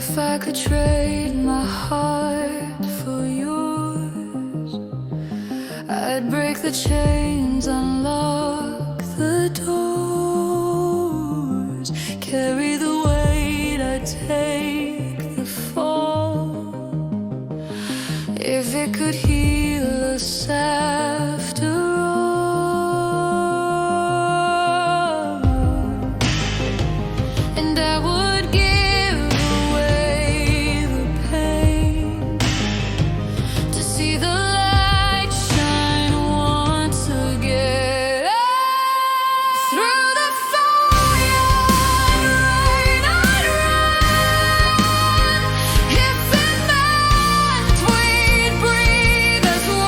If I could trade my heart for yours, I'd break the chains, unlock the doors, carry the weight, I'd take the fall. If it could heal us after all, and I would give away the pain to see the light shine once again. Through the fire and rain I'd run, if it meant we'd breathe as one.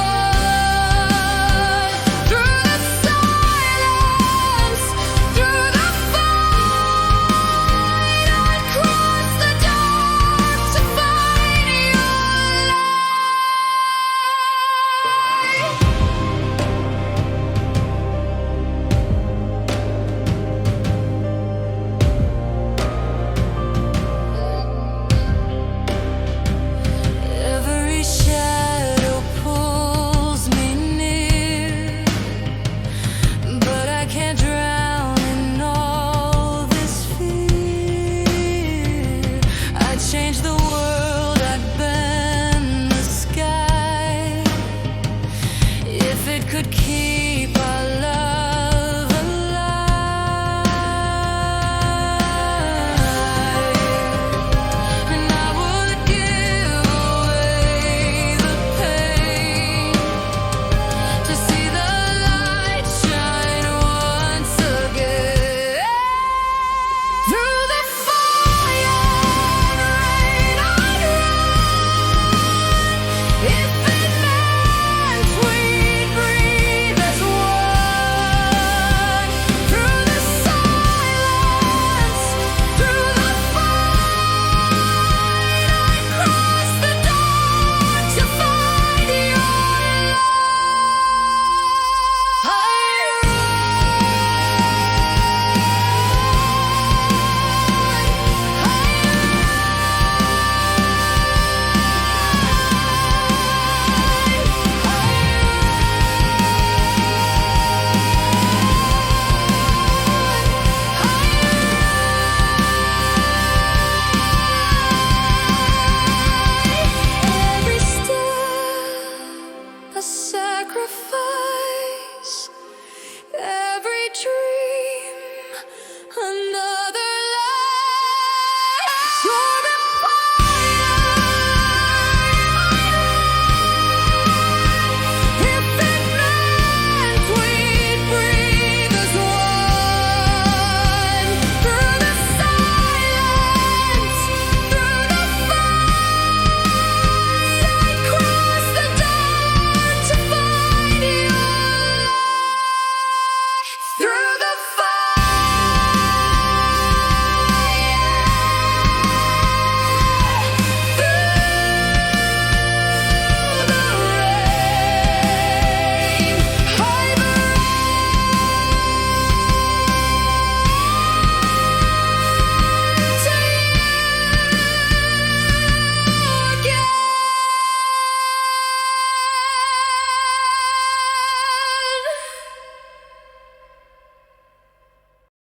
Through the silence, through the fight, I'd cross the dark to find your Every shadow pulls me near, but I can't drown in all this fear. I'd change the